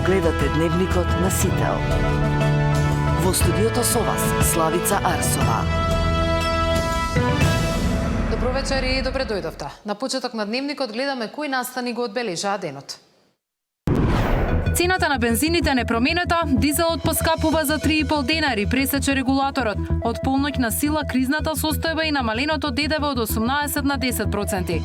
Гледате Дневникот на Сител. Во студиото со вас Славица Арсова. Добро вечер и добре дојдовте. На почеток на Дневникот гледаме кои настани го одбележаа денот. Цената на бензините не променета, дизелот поскапува за 3,5 денари, пресече регулаторот. Од полноќ на сила кризната состојба и намаленото ДДВ од 18 на 10%.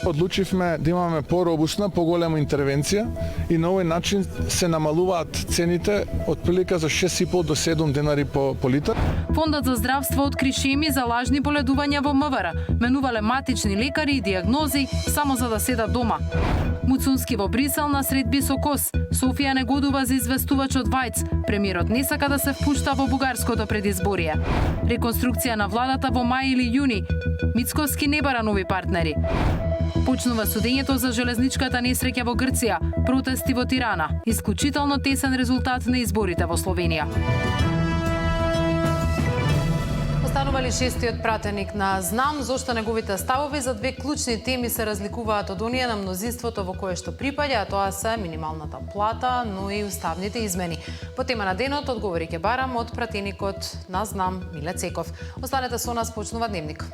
Одлучивме да имаме поробусна, поголема интервенција и на овој начин се намалуваат цените од прилика за 6,5 до 7 денари по литар. Фондот за здравство откри шеми за лажни боледувања во МВР. Менувале матични лекари и диагнози само за да седат дома. Муцунски во Брисел на средби со Кос. Софија негодува за известувачот Вајц. Премиерот не сака да се впушта во бугарското предизборие. Реконструкција на владата во мај или јуни. Мицковски не бара нови партнери. Почнува судењето за железничката несреќа во Грција, протести во Тирана, исклучително тесен резултат на изборите во Словенија. Останували шестиот пратеник на Знам, зошто неговите ставови за две клучни теми се разликуваат од оние на мнозинството во кое што припаѓа, а тоа се минималната плата, но и уставните измени. По тема на денот одговори ќе барам од пратеникот на Знам Миле Цеков. Останете со нас, почнува Дневник.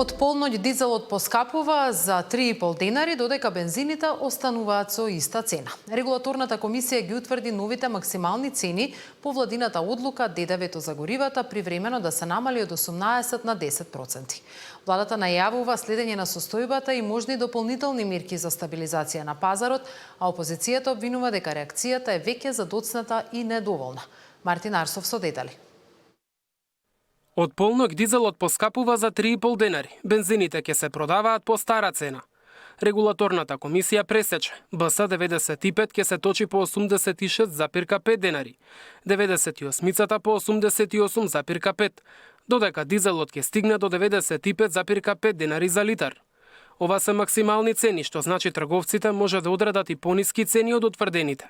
Од полноќ дизелот поскапува за 3,5 денари, додека бензините остануваат со иста цена. Регулаторната комисија ги утврди новите максимални цени по владината одлука ДДВ-то за горивата привремено да се намали од 18 на 10%. Владата најавува следење на состојбата и можни дополнителни мерки за стабилизација на пазарот, а опозицијата обвинува дека реакцијата е веќе задоцната и недоволна. Мартин Арсов со детали. Од полноќ дизелот поскапува за 3,5 денари. Бензините ќе се продаваат по стара цена. Регулаторната комисија пресече. БС 95 ќе се точи по 86,5 денари. 98-цата по 88,5, додека дизелот ќе стигне до 95,5 денари за литар. Ова се максимални цени, што значи трговците може да одредат и пониски цени од утврдените.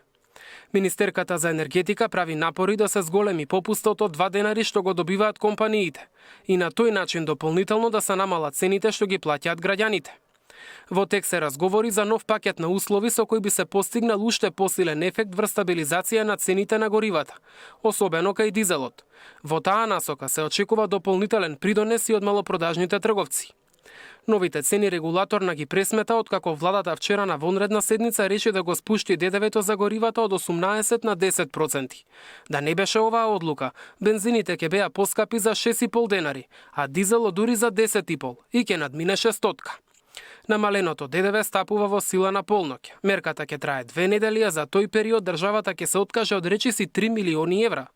Министерката за енергетика прави напори да се зголеми попустот од 2 денари што го добиваат компаниите и на тој начин дополнително да се намалат цените што ги плаќаат граѓаните. Во текст се разговори за нов пакет на услови со кој би се постигнал уште посилен ефект врз стабилизација на цените на горивата, особено кај дизелот. Во таа насока се очекува дополнителен придонес и од малопродажните трговци. Новите цени регулаторна ги пресмета откако владата вчера на вонредна седница реши да го спушти ДДВ-то за горивата од 18 на 10%. Да не беше оваа одлука, бензините ќе беа поскапи за 6,5 денари, а дизелот дури за 10,5 и ќе надминеше 100. Намаленото ДДВ стапува во сила на полноќ. Мерката ќе трае 2 недели, а за тој период државата ќе се откаже од речиси 3 милиони евра.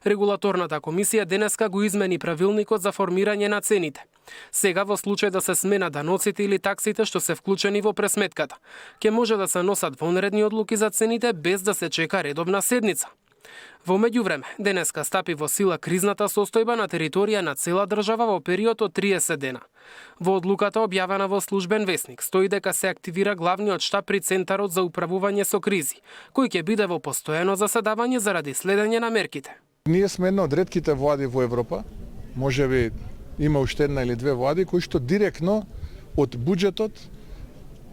Регулаторната комисија денеска го измени правилникот за формирање на цените. Сега во случај да се смена даноците или таксите што се вклучени во пресметката, ќе може да се носат вонредни одлуки за цените без да се чека редовна седница. Во меѓувреме, денеска стапи во сила кризната состојба на територија на цела држава во период од 30 дена. Во одлуката објавена во Службен весник стои дека се активира главниот штаб при Центарот за управување со кризи, кој ќе биде во постојано заседавање заради следење на мерките. Ние сме една од ретките влади во Европа, можеби има уште една или две влади кои што директно од буџетот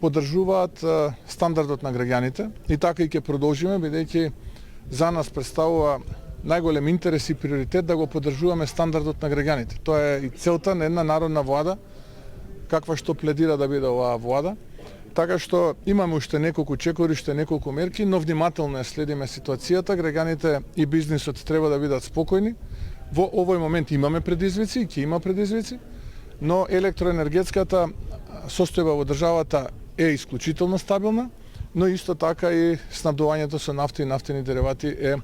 поддржуваат стандардот на граѓаните и така и ќе продолжиме бидејќи за нас представува најголем интерес и приоритет да го поддржуваме стандардот на граѓаните. Тоа е и целта на една народна влада, каква што пледира да биде оваа влада. Така што имаме уште неколку чекори, уште неколку мерки, но внимателно ја следиме ситуацијата. Граѓаните и бизнисот треба да бидат спокојни. Во овој момент имаме предизвици, ќе има предизвици, но електроенергетската состојба во државата е исклучително стабилна, но исто така и снабдувањето со нафта и нафтени деривати е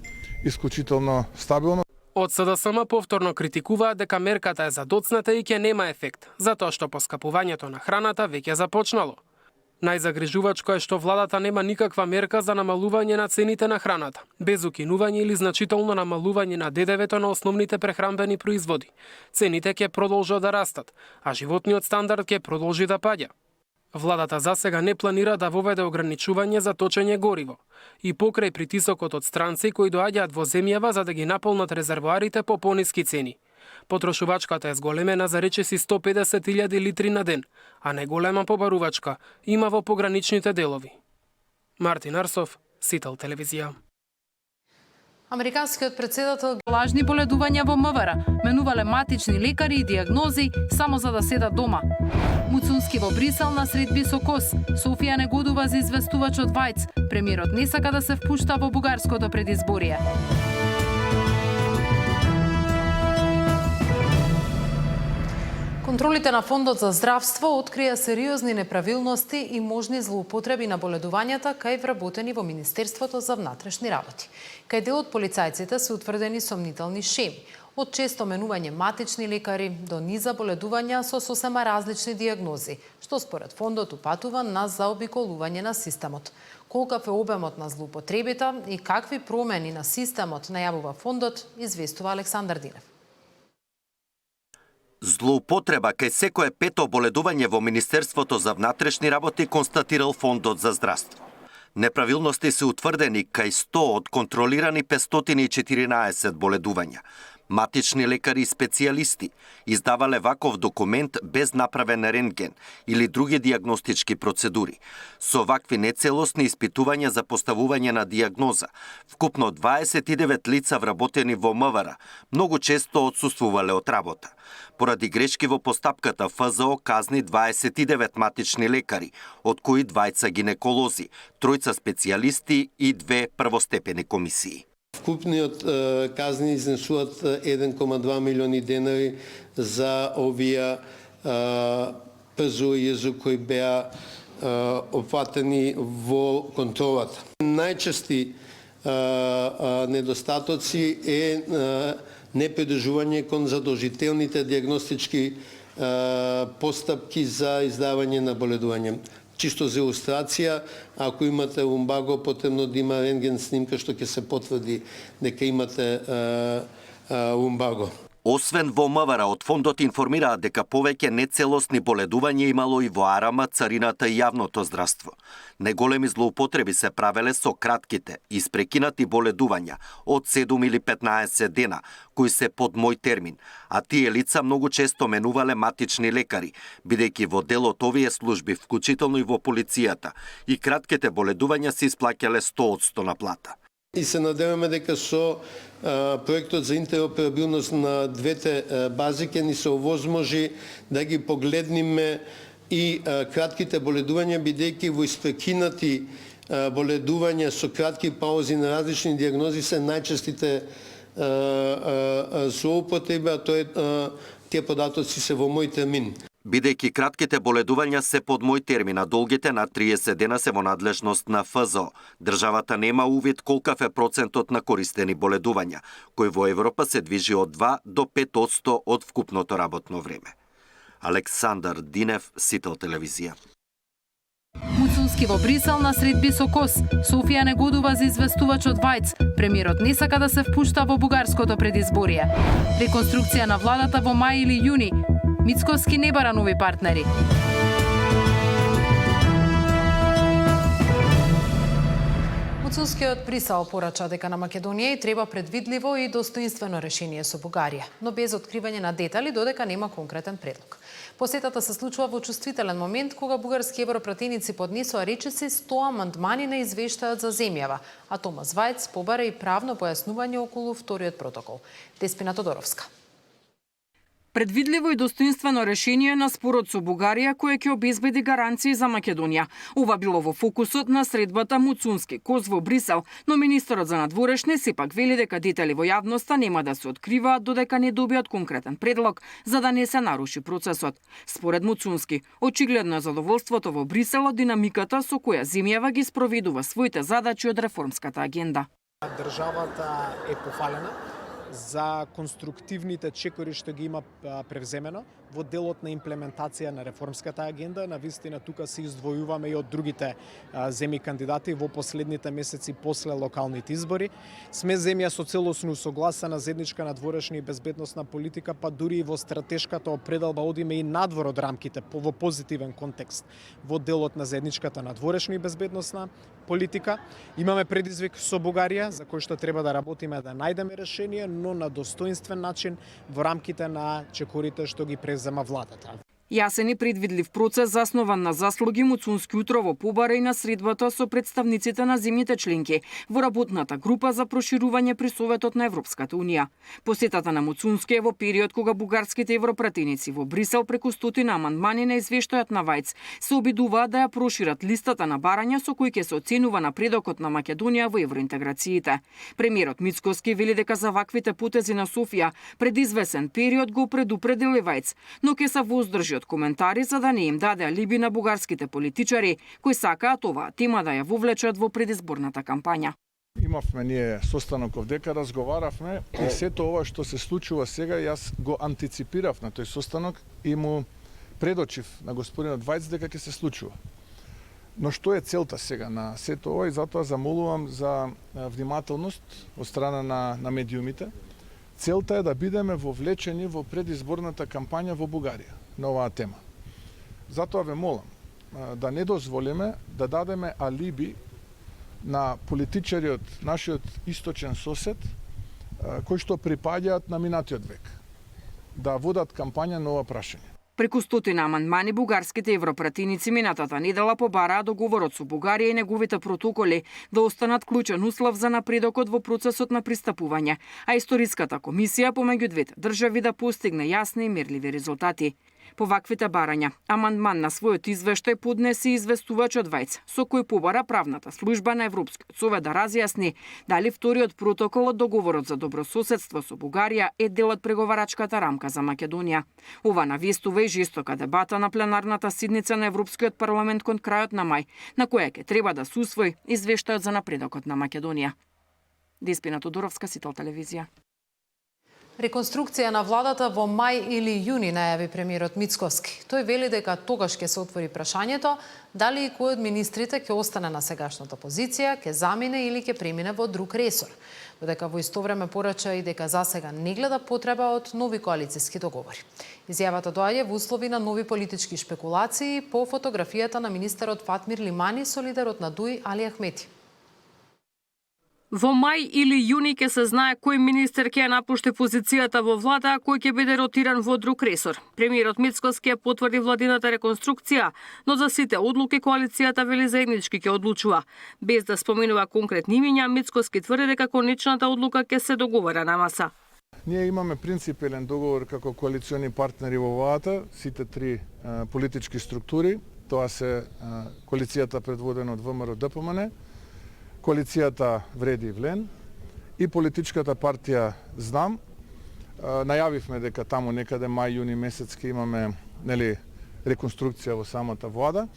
исклучително стабилно. Од СДСМ повторно критикуваат дека мерката е задоцната и ќе нема ефект, затоа што поскапувањето на храната веќе започнало. Најзагрижувачко е што владата нема никаква мерка за намалување на цените на храната, без укинување или значително намалување на ДДВ-то на основните прехранбени производи. Цените ќе продолжат да растат, а животниот стандард ќе продолжи да паѓа. Владата засега не планира да воведе ограничување за точење гориво и покрај притисокот од странци кои доаѓаат во земјава за да ги наполнат резервоарите по пониски цени. Потрошувачката е зголемена за речиси 150.000 литри на ден, а најголема побарувачка има во пограничните делови. Мартин Арсов, Сител телевизија. Американскиот председател Лажни боледувања во МВР, менувале матични лекари и диагнози само за да седат дома. Муцунски во Брисел на средби со КОС. Софија не годува за известувач од ВАјЦ. Премиерот не сака да се впушта во бугарското предизборие. Контролите на Фондот за здравство открија сериозни неправилности и можни злоупотреби на боледувањата кај вработени во Министерството за внатрешни работи. Кај дел од полицајците се утврдени сомнителни шеми, од често менување матични лекари до низа боледувања со сосема различни диагнози, што според фондот упатува на заобиколување на системот. Колкав е обемот на злоупотребите и какви промени на системот најавува фондот, известува Александар Динев. Злоупотреба кај секое пето боледување во Министерството за внатрешни работи констатирал Фондот за здравство. Неправилности се утврдени кај 100 од контролирани 514 боледувања. Матични лекари и специјалисти издавале ваков документ без направен рентген или други диагностички процедури. Со вакви нецелосни испитувања за поставување на диагноза, вкупно 29 лица вработени во МВР многу често отсуствувале од работа. Поради грешки во постапката, ФЗО казни 29 матични лекари, од кои 2 гинеколози, 3 специјалисти и 2 првостепени комисии. Вкупниот казни изнесуваат 1,2 милиони денари за овие ПЗО и ЕЗО кои беа опфатени во контролата. Најчести недостатоци е непридржување кон задолжителните диагностички постапки за издавање на боледување. Чисто за илустрација, ако имате лумбаго, потребно да има рентген снимка што ќе се потврди дека имате лумбаго. Освен во МВР, од фондот информираат дека повеќе нецелосни боледувања имало и во АРМ, царината и јавното здравство. Неголеми злоупотреби се правеле со кратките, испрекинати боледувања од 7 или 15 дена, кои се под мој термин, а тие лица многу често менувале матични лекари, бидејќи во дел од овие служби, вклучително и во полицијата, и кратките боледувања се исплаќале 100% на плата. И се надеваме дека со проектот за интероперабилност на двете бази ќе ни се овозможи да ги погледниме и кратките боледувања, бидејќи во испрекинати боледувања со кратки паузи на различни диагнози се најчестите злоупотреби, а тие податоци се во мој термин. Бидејќи кратките боледувања се под мој термин, а долгите на 30 дена се во надлежност на ФЗО, државата нема увид колкав е процентот на користени боледувања, кој во Европа се движи од 2 до 5% од вкупното работно време. Александар Динев, Сител телевизија. Муцунски во Брисел на средби со КОС. Софија не годува за известувач од ВАјЦ. Премиерот не сака да се впушта во бугарското предизборие. Реконструкција на владата во мај или јуни. Мицкоски не бара нови партнери. Муцунскиот Брисел порача дека на Македонија и треба предвидливо и достоинствено решение со Бугарија, но без откривање на детали додека нема конкретен предлог. Посетата се случува во чувствителен момент кога бугарски европратеници поднесоа речиси 100 амандмани на извештајот за земјава, а Томас Вајц побара и правно појаснување околу вториот протокол. Деспина Тодоровска. Предвидливо и достоинствено решение на спорот со Бугарија кој ќе обезбеди гаранции за Македонија. Ова било во фокусот на средбата Муцунски КОС во Брисел, но министерот за надворешни сепак вели дека детали во јавноста нема да се откриваат додека не добијат конкретен предлог за да не се наруши процесот. Според Муцунски, очигледно е задоволството во Брисел од динамиката со која земјава ги спроведува своите задачи од реформската агенда. Државата е пофалена за конструктивните чекори што ги има превземено во делот на имплементација на реформската агенда. Навистина тука се издвојуваме и од другите земји кандидати во последните месеци после локалните избори. Сме земја со целосно усогласена заедничка надворешна и безбедносна политика, па дури и во стратешката определба одиме и надвор од рамките во позитивен контекст во делот на заедничката надворешна и безбедносна политика. Имаме предизвик со Бугарија, за кој што треба да работиме да најдеме решение, но на достоинствен начин во рамките на чекорите што ги презема владата. Јасен и предвидлив процес заснован на заслуги Муцунски утро во побара и на средбата со представниците на земјите членки во работната група за проширување при Советот на Европската Унија. Посетата на Муцунски е во период кога бугарските европратеници во Брисел преку 100 амандмани на извештајот на Вајц се обидуваат да ја прошират листата на барања со кои ќе се оценува напредокот на Македонија во евроинтеграциите. Премиерот Мицкоски вели дека за ваквите потези на Софија пред извесен период го предупредил и Вајц, но ќе се воздржи од коментари за да не им даде алиби на бугарските политичари кои сакаат оваа тема да ја вовлечат во предизборната кампања. Имавме ние состанок овдека, разговаравме и сето ова што се случува сега, јас го антиципирав на тој состанок и му предочив на господинот Вајц дека ќе се случува. Но што е целта сега на сето ова и затоа замолувам за внимателност од страна на медиумите. Целта е да бидеме вовлечени во предизборната кампања во Бугарија на оваа тема. Затоа ве молам да не дозволиме да дадеме алиби на политичари од нашиот источен сосед кои што припаѓаат на минатиот век да водат кампања на ова прашање. Преку 100 амандмани бугарските европратеници минатата недела побараа договорот со Бугарија и неговите протоколи да останат клучен услов за напредокот во процесот на пристапување, а историската комисија помеѓу двете држави да постигне јасни и мерливи резултати. По ваквите барања, амандман на својот извештај поднесе известувачот Вајц, со кој побара правната служба на Европскиот совет да разјасни дали вториот протокол од договорот за добрососедство со Бугарија е дел од преговарачката рамка за Македонија. Ова навестува и жестока дебата на пленарната седница на Европскиот парламент кон крајот на мај, на која ќе треба да се усвои извештајот за напредокот на Македонија. Деспина Тодоровска, Сител телевизија. Реконструкција на владата во мај или јуни најави премиерот Мицкоски. Тој вели дека тогаш ќе се отвори прашањето дали и кој од министрите ќе остане на сегашната позиција, ќе замине или ќе премине во друг ресор. Додека во исто време порача и дека засега не гледа потреба од нови коалициски договори. Изјавата доаѓа во услови на нови политички шпекулации по фотографијата на министерот Фатмир Лимани со лидерот на ДУИ Али Ахмети. Во мај или јуни ќе се знае кој министер ќе ја напушти позицијата во влада, а кој ќе биде ротиран во друг ресор. Премиерот Мицкоски ја потврди владината реконструкција, но за сите одлуки коалицијата вели заеднички ќе одлучува. Без да споменува конкретни имиња, Мицкоски тврди дека конечната одлука ќе се договара на маса. Ние имаме принципелен договор како коалициони партнери во владата, сите три политички структури, тоа се коалицијата предводена од ВМРО ДПМН, коалицијата Вреди и Влен и политичката партија Знам. Најавивме дека таму некаде мај-јуни месец ќе имаме реконструкција во самата влада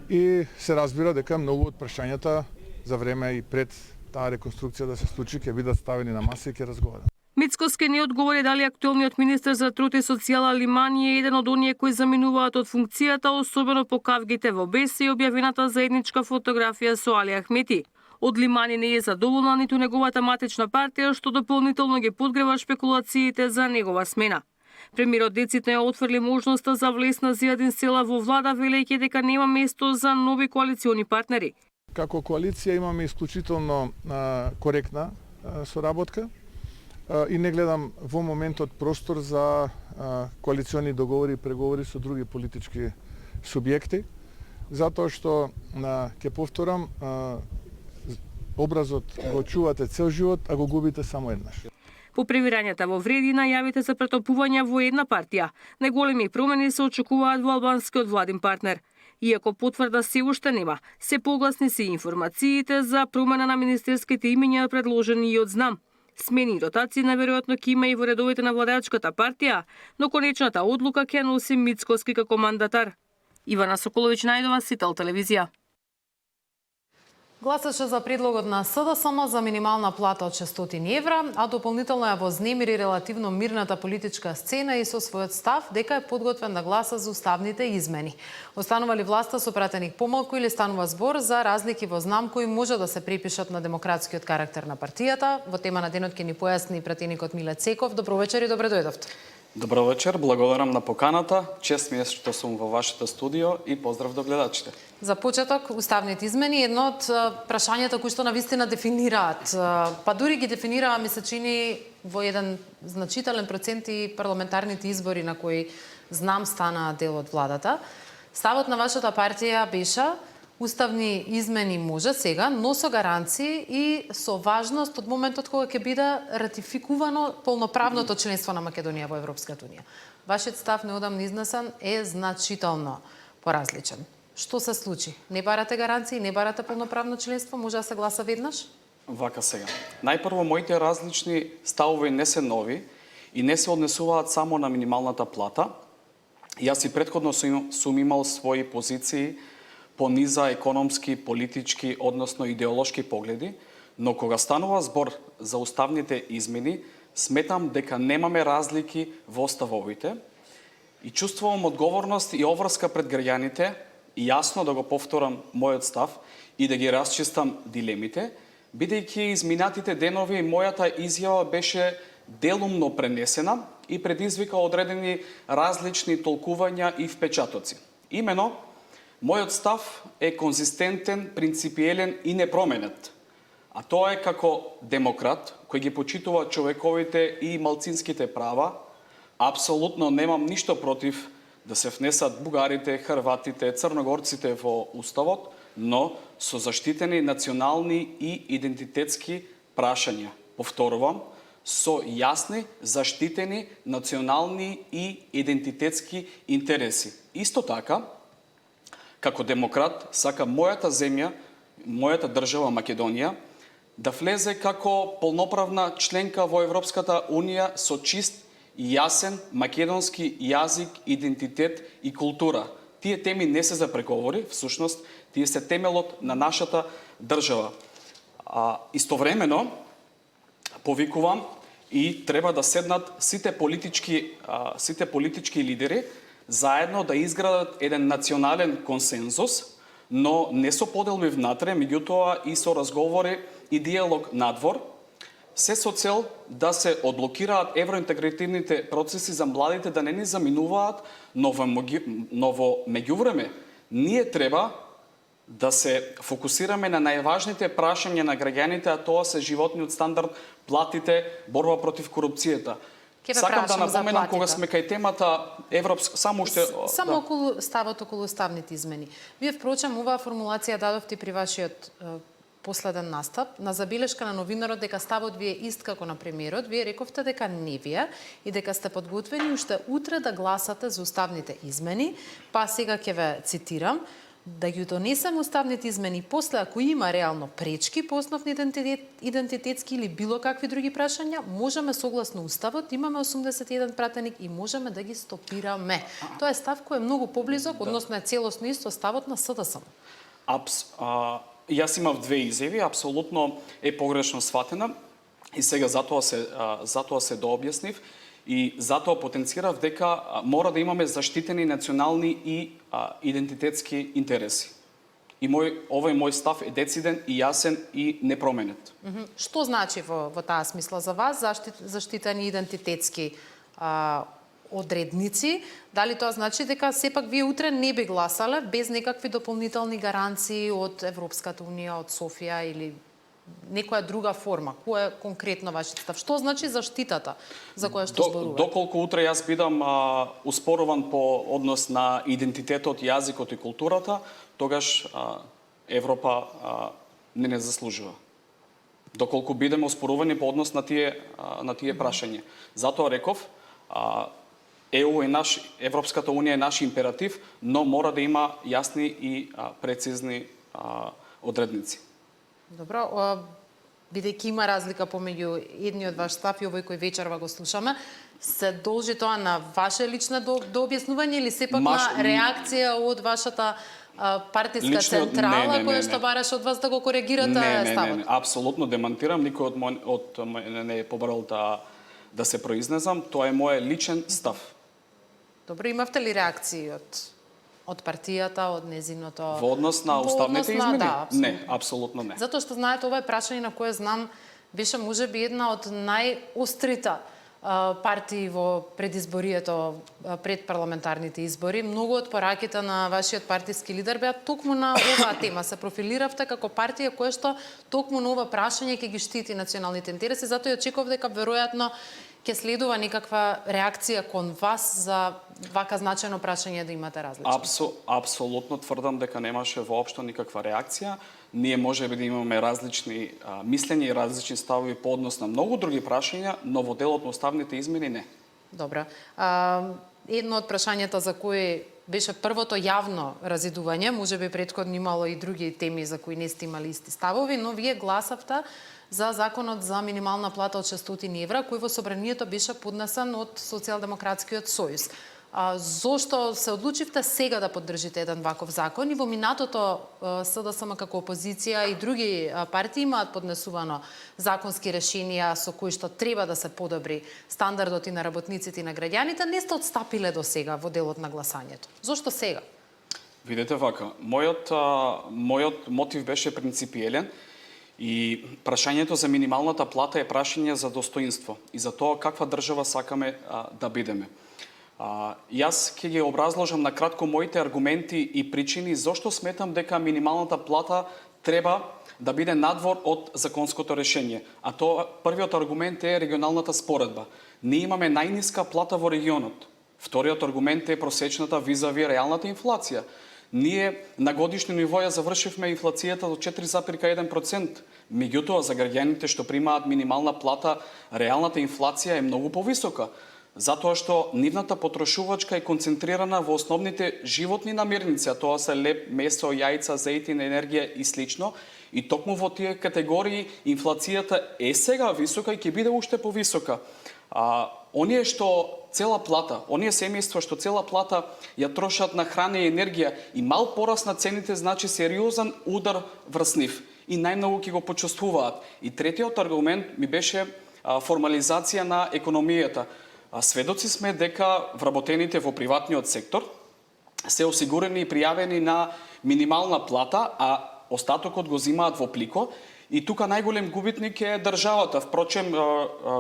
и се разбира дека многу од прашањата за време и пред таа реконструкција да се случи ќе бидат ставени на маса и ќе разговараме. Мицкоски не одговори дали актуелниот министер за труд и социјала Лимани е еден од оние кои заминуваат од функцијата, особено по кавгите во БЕС и објавената заедничка фотографија со Али Ахмети. Од Лимани не е задоволна ниту неговата матична партија, што дополнително ги подгрева шпекулациите за негова смена. Премиерот децитно ја отфрли можноста за влез на Зијадин Села во влада, велејќи дека нема место за нови коалициони партнери. Како коалиција имаме исклучително коректна соработка и не гледам во моментот простор за коалициони договори и преговори со други политички субјекти, затоа што, ќе повторам, образот го чувате цел живот, а го губите само еднаш. По превирањата во Вреди најавите за претопување во една партија, најголеми промени се очекуваат во албанскиот владин партнер. Иако потврда се уште нема, се погласни се информациите за промена на министерските имиња предложени и од Знам. Смени и ротации наверојатно ќе има и во редовите на владеачката партија, но конечната одлука ќе носи Мицкоски како мандатар. Ивана Соколовиќ, Најдова, Сител телевизија. Гласаше за предлогот на СДСМ за минимална плата од 600 евра, а дополнително ја вознемири релативно мирната политичка сцена и со својот став дека е подготвен да гласа за уставните измени. Останува ли власта со пратеник помалку или станува збор за разлики во знам кои може да се припишат на демократскиот карактер на партијата? Во тема на денот ќе ни појасни пратеникот Миле Цеков. Добро вечер и добре дојдовте. Добро вечер, благодарам на поканата. Чест ми е што сум во вашето студио и поздрав до гледачите. За почеток, уставните измени, едно од прашањата кои што навистина дефинираат, па дури ги дефинираа, ми се чини, во еден значителен процент и парламентарните избори на кои знам стана дел од владата. Ставот на вашата партија беше уставни измени може сега, но со гаранции и со важност од моментот кога ќе биде ратификувано полноправното членство на Македонија во Европската унија. Вашиот став неодамно изнесен е значително поразличен. Што се случи? Не барате гаранции, не барате полноправно членство, може да се гласа веднаш? Вака сега. Најпрво, моите различни ставови не се нови и не се однесуваат само на минималната плата. Јас и претходно сум имал своји позиции по низа економски, политички, односно идеолошки погледи, но кога станува збор за уставните измени, сметам дека немаме разлики во ставовите и чувствувам одговорност и обврска пред граѓаните, и јасно да го повторам мојот став и да ги расчистам дилемите, бидејќи изминатите денови мојата изјава беше делумно пренесена и предизвика одредени различни толкувања и впечатоци. Имено, мојот став е конзистентен, принципиелен и непроменет. А тоа е како демократ, кој ги почитува човековите и малцинските права, апсолутно немам ништо против да се внесат бугарите, хрватите, црногорците во уставот, но со заштитени национални и идентитетски прашања. Повторувам, со јасни, заштитени национални и идентитетски интереси. Исто така, како демократ, сакам мојата земја, мојата држава Македонија, да влезе како полноправна членка во Европската унија со чист и јасен македонски јазик, идентитет и култура. Тие теми не се за преговори, всушност, тие се темелот на нашата држава. Истовремено, повикувам и треба да седнат сите политички лидери заедно да изградат еден национален консензус, но не со поделби внатре, меѓутоа и со разговори и диалог надвор, се со цел да се одблокираат евроинтегративните процеси за младите да не ни заминуваат, но во меѓувреме ние треба да се фокусираме на најважните прашања на граѓаните, а тоа се животниот стандард, платите, борба против корупцијата. Сакам да напоменам кога сме кај темата европска, само околу ставот околу уставните измени. Вие впрочем оваа формулација дадовте при вашиот последен настап на забелешка на новинарот дека ставот ви е ист како на премиерот. Вие рековте дека не вие и дека сте подготвени уште утре да гласате за уставните измени, па сега ќе ве цитирам: да ги донесем уставните измени после ако има реално пречки по основни идентитетски или било какви други прашања, можеме согласно уставот, имаме 81 пратеник и можеме да ги стопираме. Тоа е став кој е многу поблизок, односно е целосно исто ставот на СДСМ. Јас имав две изјави, апсолутно е погрешно сватена и сега затоа се дообјаснив и затоа потенцирав дека мора да имаме заштитени национални и идентитетски интереси. И овој мој став е дециден и јасен и непроменет. Што значи во таа смисла за вас заштитени идентитетски одредници? Дали тоа значи дека сепак вие утре не би гласале без некакви дополнителни гаранции од Европската унија, од Софија или некоја друга форма? Кој е конкретно вашиот став? Што значи заштитата за која што зборувате? Доколку утре јас бидам успоруван по однос на идентитетот, јазикот и културата, тогаш Европа не заслужува. Доколку бидеме успорувани по однос на тие прашања. Затоа реков, ЕУ е Европската унија е наш императив, но мора да има јасни и прецизни одредници. Добро, бидејќи има разлика помеѓу едниот ваш став и овој кој вечерва го слушаме, се должи тоа на ваше лично дообјаснување или сепак на реакција од вашата партиска Лично, централа не, која што бараше од вас да го коригирате ставот? Не, апсолутно демантирам, никој од мене не е побарал да се произнесам, тоа е мој личен став. Добро, имавте ли реакции од партијата, од незиното... Во однос на уставните измени? Да, не, апсолутно не. Затоа што знаете, ова е прашање на кое знам беше можеби една од најострите партии во предизборието пред парламентарните избори. Многу од пораките на вашиот партиски лидер беа токму на оваа тема. Се профилиравте како партија која што токму на ова прашање ќе ги штити националните интереси, затоа ја очекував дека веројатно ќе следува некаква реакција кон вас за вака значајно прашање да имате различно. Апсолутно тврдам дека немаше воопшто никаква реакција. Ние можеби да имаме различни мислења и различни ставови по однос на многу други прашања, но во делот на уставните измени не. Добро. Едно од прашањата за кои беше првото јавно разидување, можеби претходно имало и други теми за кои не сте имали исти ставови, но вие гласавте за законот за минимална плата од 600 евра, кој во собранието беше поднесен од Социјалдемократскиот сојуз. Зошто се одлучивте сега да поддржите еден ваков закон и во минатото СДСМ како опозиција и други партии имаат поднесувано законски решенија со кои што треба да се подобри стандардот и на работниците и на граѓаните, не сте отстапиле до сега во делот на гласањето. Зошто сега? Видете вака, мојот мотив беше принципиелен и прашањето за минималната плата е прашање за достоинство и за тоа каква држава сакаме да бидеме. Јас ќе ги образложам на кратко моите аргументи и причини зошто сметам дека минималната плата треба да биде надвор од законското решение. А тоа првиот аргумент е регионалната споредба. Ние имаме најниска плата во регионот. Вториот аргумент е просечната визави реалната инфлација. Ние на годишно ниво ја завршивме инфлацијата до 4,1%. Меѓутоа, за граѓаните што примаат минимална плата, реалната инфлација е многу повисока. Затоа што нивната потрошувачка е концентрирана во основните животни намирници, а тоа се леб, месо, јајца, зејтин, енергија и слично. И токму во тие категории инфлацијата е сега висока и ќе биде уште повисока. Оние што цела плата, оние семејства што цела плата ја трошат на храна и енергија и мал пораст на цените значи сериозен удар врз нив и најмногу ќе го почувствуваат. И третиот аргумент ми беше формализација на економијата. Сведоци сме дека вработените во приватниот сектор се осигурени и пријавени на минимална плата, а остатокот го зимаат во плико. И тука најголем губитник е државата. Впрочем,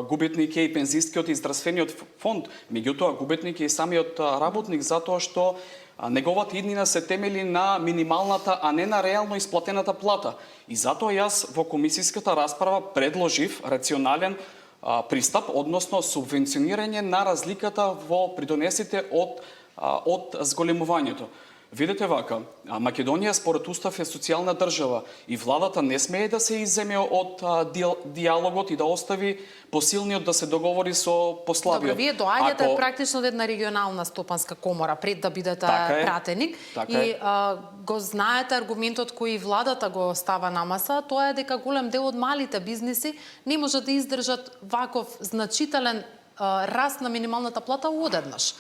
губитник е и пензискиот и здравствениот фонд. Меѓутоа, губитник е и самиот работник, затоа што неговата иднина се темели на минималната, а не на реално исплатената плата. И затоа јас во комисиската расправа предложив рационален пристап, односно субвенционирање на разликата во придонесите од зголемувањето. Видете вака, Македонија според устав е социјална држава и владата не смее да се изземе од диалогот и да остави посилниот да се договори со послабиот. Добро, вие доаѓате практично од една регионална стопанска комора пред да бидете пратеник и го знаете аргументот кој владата го става на маса, тоа е дека голем дел од малите бизниси не може да издржат ваков значителен раст на минималната плата одеднаш.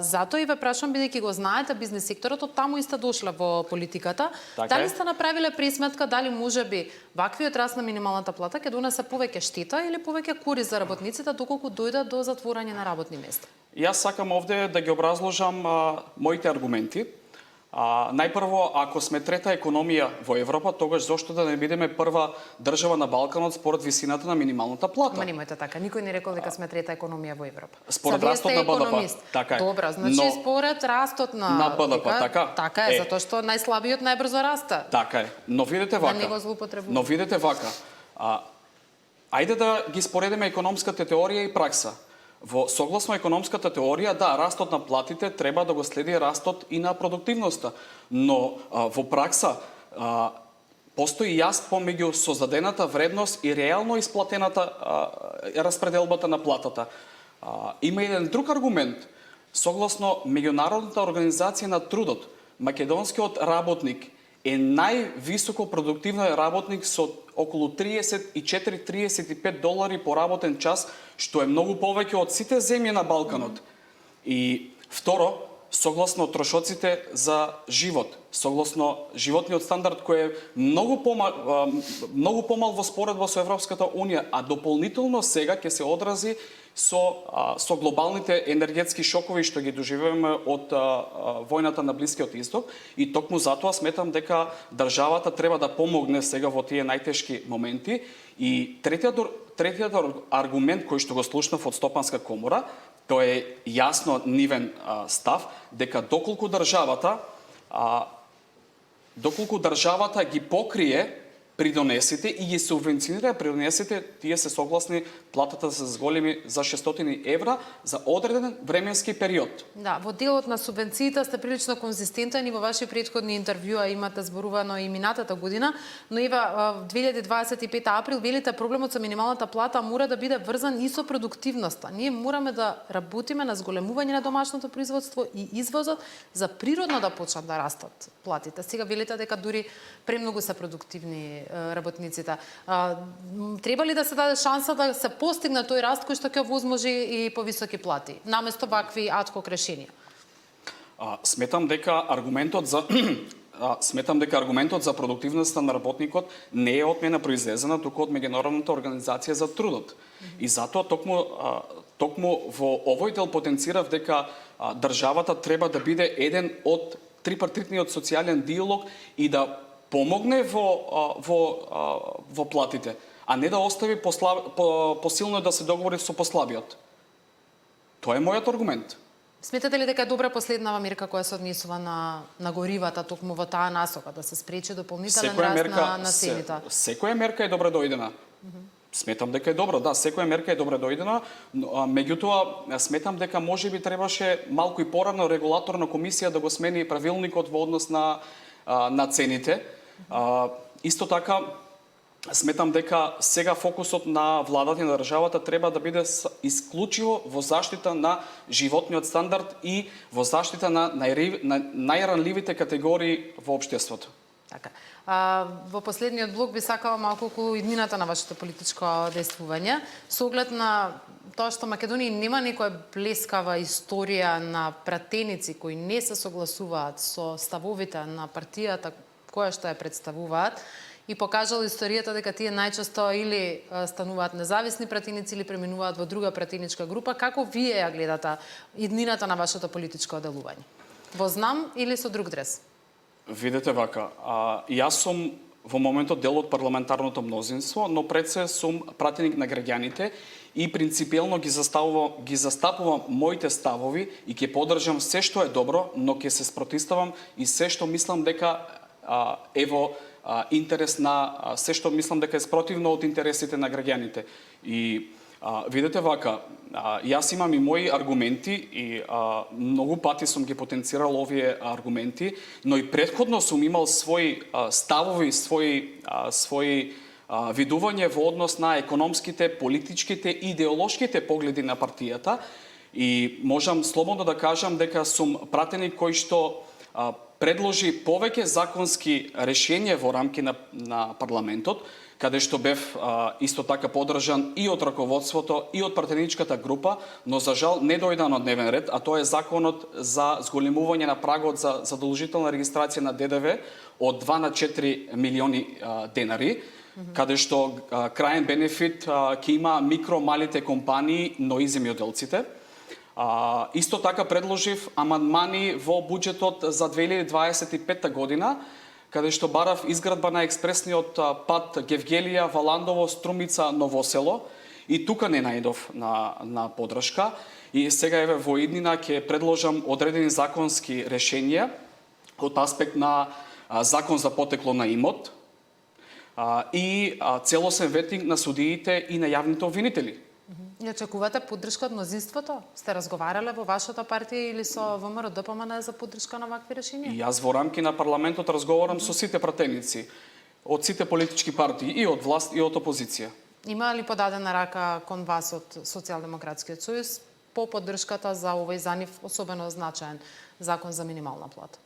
Затоа и ве прашам, бидејќи го знаете бизнис секторот, од таму и сте дошле во политиката, дали сте направиле пресметка, дали можеби ваквиот раст на минималната плата ќе донесе повеќе штета или повеќе корист за работниците доколку дојде до затворање на работни места? Јас сакам овде да ги образложам моите аргументи. Најпрво, ако сме трета економија во Европа, тогаш зошто да не бидеме прва држава на Балканот според висината на минималната плата? Ма немојте така, никој не рекол дека сме трета економија во Европа. Според растот на БДП, така е. Добро, значи според растот на БДП, така? Така е, затоа што најслабиот најбрзо расте. Така е, но видете вака. Да не го злоупотребуваме. Но видете вака. Ајде да ги споредиме економската теорија и пракса. Во согласно економската теорија, да, растот на платите треба да го следи растот и на продуктивноста, но во пракса постои јас помеѓу создадената вредност и реално исплатената распределбата на платата. Има еден друг аргумент. Согласно Меѓународната организација на трудот, македонскиот работник е највисоко продуктивен работник со околу 34-35 долари по работен час, што е многу повеќе од сите земји на Балканот. И второ, согласно трошоците за живот, согласно животниот стандард кој е многу помал во споредба со Европската унија, а дополнително сега ќе се одрази со глобалните енергетски шокови што ги доживуваме од војната на Блискиот Исток, и токму затоа сметам дека државата треба да помогне сега во тие најтешки моменти. И третиот аргумент кој што го слушнав од Стопанска комора, тоа е јасно нивен став, дека доколку државата ги покрие придонесите и ги субвенционира придонесите, тие се согласни платата се зголеми за 600 евра за одреден временски период. Да, во делот на субвенциите сте прилично конзистентен и во ваши претходни интервјуа имате зборувано и минатата година, но ева 2025 април велите проблемот со минималната плата мора да биде врзан и со продуктивноста. Ние мораме да работиме на зголемување на домашното производство и извозот за природно да почнат да растат платите. Сега велите дека дури премногу се продуктивни работниците. Треба ли да се даде шанса да се постигне тој раст кој што ќе возможи и повисоки плати, наместо вакви адхок решенија? Сметам дека аргументот за продуктивноста на работникот не е од мене произлезена, туку од Меѓународната организација за трудот. И затоа токму во овој дел потенцирав дека државата треба да биде еден од трипартитниот социјален диалог и да помогне во платите, а не да остави посилно да се договори со послабиот. Тоа е мојот аргумент. Сметате ли дека е добра последнава мерка која се однесува на горивата токму во таа насока, да се спречи дополнителен раст на цените? Секоја мерка е добре дојдена. Сметам дека е добро, да, секоја мерка е добре дојдена, меѓутоа сметам дека можеби требаше малку и порано регулаторна комисија да го смени правилникот во однос на цените. Исто така, сметам дека сега фокусот на владата и на државата треба да биде исклучиво во заштита на животниот стандард и во заштита на најранливите категории во општеството. Така. Во последниот блок би сакала малку околу иднината на вашето политичко действување. Со оглед на тоа што Македонија нема некоја блескава историја на пратеници кои не се согласуваат со ставовите на партијата која што ја представуваат, и покажала историјата дека тие најчесто или стануваат независни пратеници или преминуваат во друга пратеничка група. Како вие ја гледате иднината на вашето политичко делување? Во знам или со друг дрес? Видете вака, јас сум во моментот дел од парламентарното мнозинство, но пред се сум пратеник на граѓаните и принципиелно ги застапувам моите ставови и ќе поддржам се што е добро, но ќе се спротивставам и се што мислам дека е во интерес на се што мислам дека е спротивно од интересите на граѓаните. И видете вака, јас имам и мои аргументи и многу пати сум ги потенцирал овие аргументи, но и претходно сум имал своји ставови, своји видување во однос на економските, политичките и идеолошките погледи на партијата, и можам слободно да кажам дека сум пратеник кој што предложи повеќе законски решенија во рамки на парламентот, каде што бев исто така поддржан и од раководството и од пратеничката група, но за жал не дојде на дневен ред, а тоа е законот за зголемување на прагот за задолжителна регистрација на ДДВ од 2 на 4 милиони денари, каде што крајен бенефит ќе има микро малите компании, но и земјоделците. Исто така предложив амандмани во буџетот за 2025 година, каде што барав изградба на експресниот пат Гевгелија, Валандово, Струмица, Новосело, и тука не најдов на поддршка. И сега еве во иднина ќе предложам одредени законски решенија од аспект на закон за потекло на имот и целосен ветинг на судиите и на јавните обвинители. Не очекувате поддршка од мнозинството? Сте разговарале во вашата партија или со ВМРО ДПМН за поддршка на вакви решенија? Јас во рамки на парламентот разговарам со сите пратеници од сите политички партии, и од власт и од опозиција. Има ли подадена рака кон вас од Социјалдемократскиот сојуз по поддршката за овој за нив особено значаен закон за минимална плата?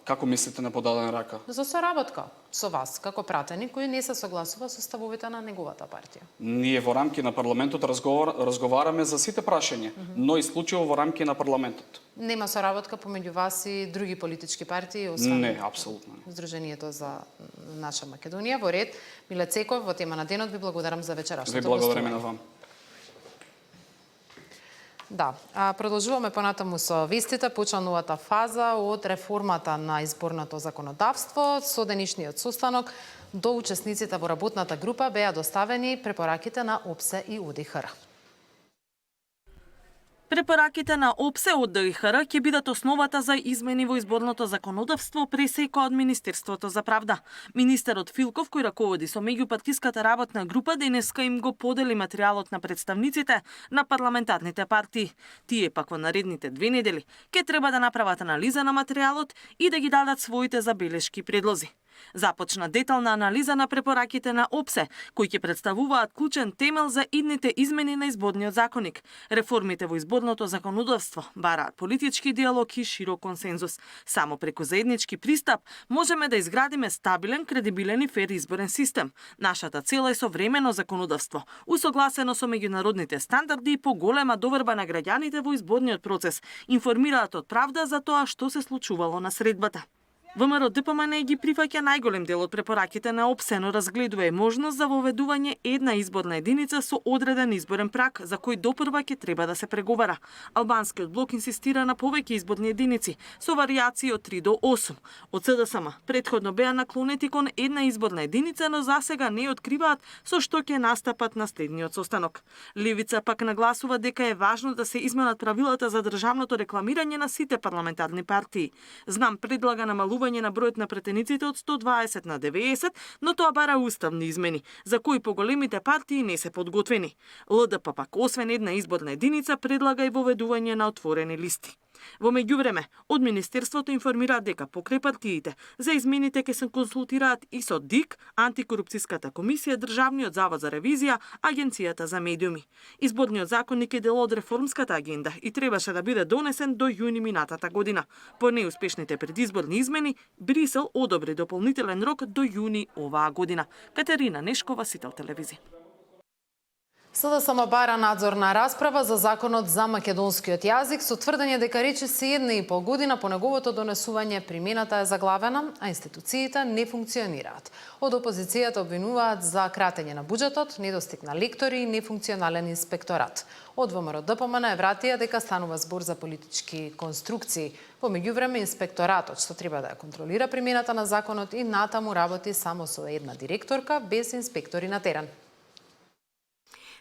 Како мислите на подадена рака? За соработка со вас, како пратеник кој не се согласува со ставовите на неговата партија. Ние во рамки на парламентот разговараме за сите прашања, но исклучиво во рамки на парламентот. Нема соработка помеѓу вас и други политички партии, освен Не, апсолутно. Сдруженијето за наша Македонија. Во ред, Миле Цеков, во тема на денот ви благодарам за вечерашното Ви благодараме гостување. на вам. Да, продолжуваме понатаму со вестите, почна новата фаза од реформата на изборното законодавство. Со денешниот состанок до учесниците во работната група беа доставени препораките на ОПСЕ и ОДИХР. Препораките на ОПСЕ од ОДИХР ќе бидат основата за измени во изборното законодавство, пресека од Министерството за правда. Министерот Филков, кој раководи со меѓупартиската работна група, денеска им го подели материјалот на представниците на парламентарните партии. Тие пак во наредните 2 недели ќе треба да направат анализа на материјалот и да ги дадат своите забелешки предлози. Започна детална анализа на препораките на ОПСЕ, кои ќе представуваат клучен темел за идните измени на изборниот законник. Реформите во изборното законодавство бараат политички диалог и широк консензус. Само преку заеднички пристап можеме да изградиме стабилен, кредибилен и фер изборен систем. Нашата цел е современо законодавство, усогласено со меѓународните стандарди и поголема доверба на граѓаните во изборниот процес, информираат од правда за тоа што се случувало на средбата. ВМРО ДПМН ги прифаќа најголем дел од препораките на ОПСЕ, но разгледува и можност за воведување една изборна единица со одреден изборен праг, за кој допрва ќе треба да се преговара. Албанскиот блок инсистира на повеќе изборни единици, со варијации од 3 до 8. Од СДСМ претходно беа наклонети кон една изборна единица, но засега не откриваат со што ќе настапат на следниот состанок. Левица пак нагласува дека е важно да се изменат правилата за државното рекламирање на сите парламентарни партии. Знам предлага намалување на бројот на претениците од 120 на 90, но тоа бара уставни измени, за кои поголемите партии не се подготвени. ЛДП пак, освен една изборна единица, предлага и воведување на отворени листи. Во меѓувреме, од Министерството информираат дека покрај партиите за измените ќе се консултираат и со ДИК, Антикорупцијската комисија, Државниот завод за ревизија, Агенцијата за медиуми. Изборниот законник е дел од реформската агенда и требаше да биде донесен до јуни минатата година. По неуспешните предизборни измени, Брисел одобри дополнителен рок до јуни оваа година. Катерина Нешкова, Сител телевизија. СДСМ бара надзорна расправа за законот за македонскиот јазик со тврдење дека речиси 1,5 година по неговото донесување примената е заглавена, а институциите не функционираат. Од опозицијата обвинуваат за кратење на буџетот, недостиг на лектори и нефункционален инспекторат. Од ВМРО ДПМН вратија дека станува збор за политички конструкции. Во меѓувреме инспекторатот што треба да ја контролира примената на законот и натаму работи само со една директорка без инспектори на терен.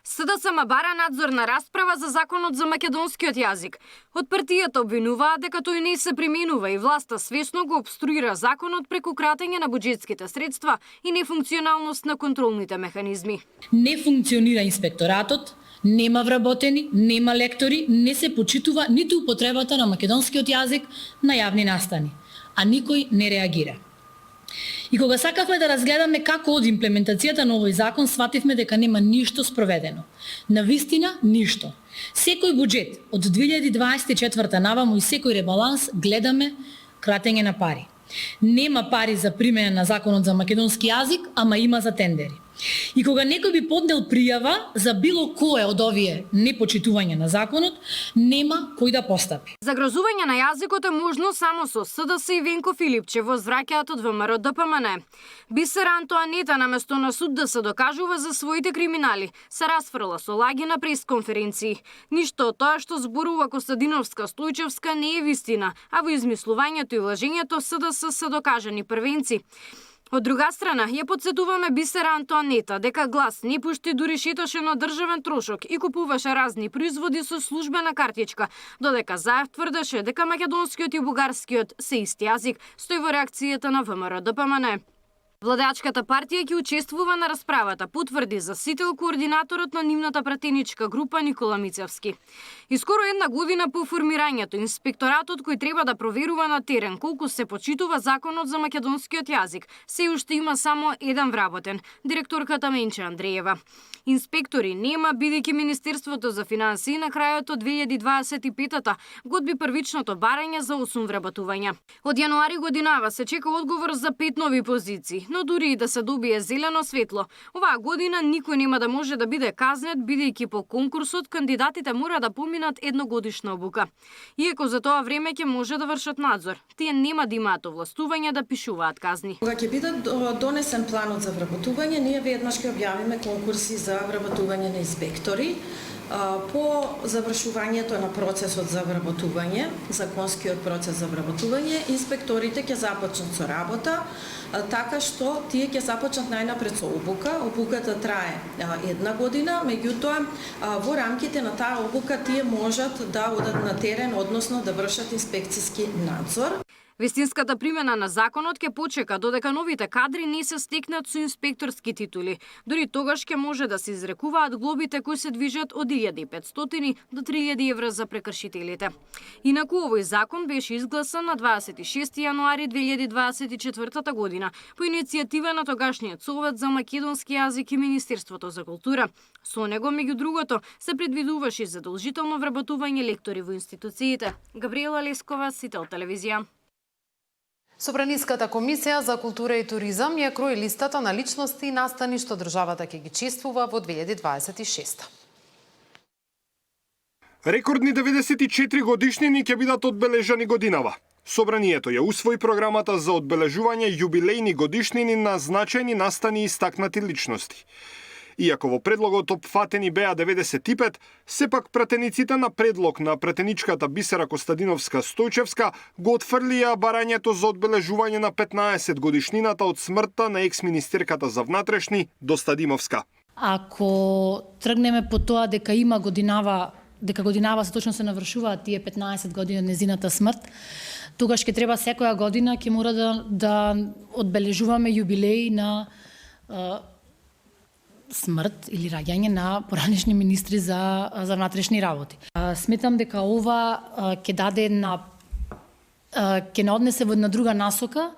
СДСМ бара надзорна расправа за законот за македонскиот јазик. Од партијата обвинуваат дека тој не се применува и власта свесно го обструира законот преку кратење на буџетските средства и нефункционалност на контролните механизми. Не функционира инспекторатот, нема вработени, нема лектори, не се почитува ниту употребата на македонскиот јазик на јавни настани, а никој не реагира. И кога сакавме да разгледаме како од имплементацијата на овој закон, свативме дека нема ништо спроведено. На вистина, ништо. Секој буџет од 2024 наваму и секој ребаланс гледаме кратење на пари. Нема пари за примена на законот за македонски јазик, ама има за тендери. И кога некој би поднел пријава за било кое од овие непочитување на законот, нема кој да постапи. Загрозување на јазикот е можно само со СДС и Венко Филипче, возвраќаат од ВМРО ДПМН. Бисер Антоанета наместо на суд да се докажува за своите криминали, се расфрла со лаги на пресконференции. Ништо од тоа што зборува Костадиновска Стојчевска не е вистина, а во измислувањето и лажењето СДС се докажани првенци. Од друга страна, ја подсетуваме Бисер Антоанета дека Глас не пушти дури шеташе на државен трошок и купуваше разни производи со службена картичка, додека Заев тврдеше дека македонскиот и бугарскиот се исти јазик, стои во реакцијата на ВМРО ДПМН. Владеачката партија ќе учествува на расправата, потврди за сител координаторот на нивната пратеничка група Никола Мицевски. И скоро една година по формирањето, инспекторатот кој треба да проверува на терен колку се почитува законот за македонскиот јазик, се уште има само еден вработен, директорката Менче Андреева. Инспектори нема, бидејќи Министерството за финансии на крајот од 2025-та годби првичното барање за 8 вработувања. Од јануари годинава се чека одговор за 5 нови позиции, но дури и да се добие зелено светло, оваа година никој нема да може да биде казнет, бидејќи по конкурсот кандидатите мора да поминат едногодишна обука. Иако за тоа време ќе може да вршат надзор, тие нема да имаат овластување да пишуваат казни. Кога ќе биде донесен планот за вработување, ние веднаш ќе објавиме конкурси за вработување на инспектори. По завршувањето на процесот за вработување, законскиот процес за вработување, инспекторите ќе започнат со работа, така што тие ќе започнат најнапред со обука. Обуката трае една година, меѓутоа во рамките на таа обука тие можат да одат на терен, односно да вршат инспекциски надзор. Вистинската примена на законот ќе почека додека новите кадри не се стекнат со инспекторски титули. Дори тогаш ќе може да се изрекуваат глобите кои се движат од 1500 до 3000 евра за прекршителите. Инаку овој закон беше изгласан на 26 јануари 2024 година по иницијатива на тогашниот Совет за македонски јазик и Министерството за култура. Со него, меѓу другото, се предвидуваше задолжително вработување лектори во институциите. Габриела Лескова, Сител телевизија. Собраниската комисија за култура и туризам ја крои листата на личности и настани што државата ќе ги чествува во 2026. Рекордни 94 годишнини ќе бидат одбележани годинава. Собранието ја усвои програмата за одбележување јубилејни годишнини на значајни настани и истакнати личности. Иако во предлогот опфатени беа 95, сепак пратениците на предлог на пратеничката Бисера Костадиновска Стојчевска го отфрлија барањето за одбележување на 15 годишнината од смртта на екс-министерката за внатрешни Достадимовска. Ако тргнеме по тоа дека има годинава, дека годинава се точно се навршуваат тие 15 години од незината смрт, тогаш ќе треба секоја година ќе мора да одбележуваме јубилеи на смрт или раѓање на поранешни министри за внатрешни работи. Сметам дека ова ќе даде ќе не однесе во една друга насока,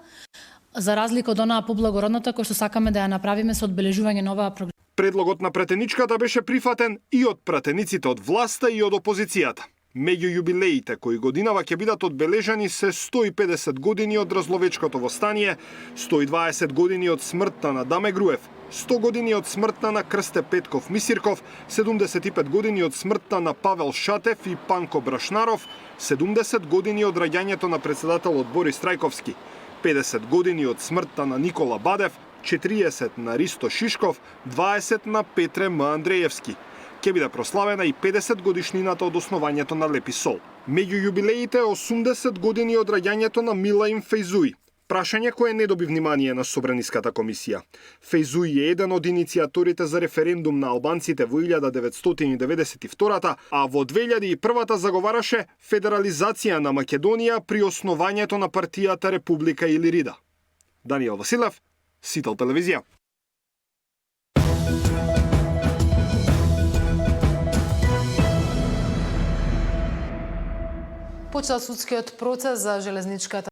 за разлика од онаа поблагородната која што сакаме да ја направиме со одбележување на оваа програма. Предлогот на пратеничката беше прифатен и од пратениците од власта и од опозицијата. Меѓу јубилеите кои годинава ќе бидат одбележани се 150 години од Разловечкото востание, 120 години од смртта на Даме Груев, 100 години од смртта на Крсте Петков Мисирков, 75 години од смртта на Павел Шатев и Панко Брашнаров, 70 години од раѓањето на председателот Борис Трајковски, 50 години од смртта на Никола Бадев, 40 на Ристо Шишков, 20 на Петре М. Андреевски. Ќе биде прославена и 50 годишнината од основањето на Лепи Сол. Меѓу јубилеите 80 години од раѓањето на Милаим Фејзуи. Прашање кое не доби внимание на Собраниската комисија. Фејзуи е еден од иницијаторите за референдум на албанците во 1992, а во 2001 заговараше федерализација на Македонија при основањето на партијата Република Илирида. Даниел Василев, Сител телевизија. Почна судскиот процес за железничката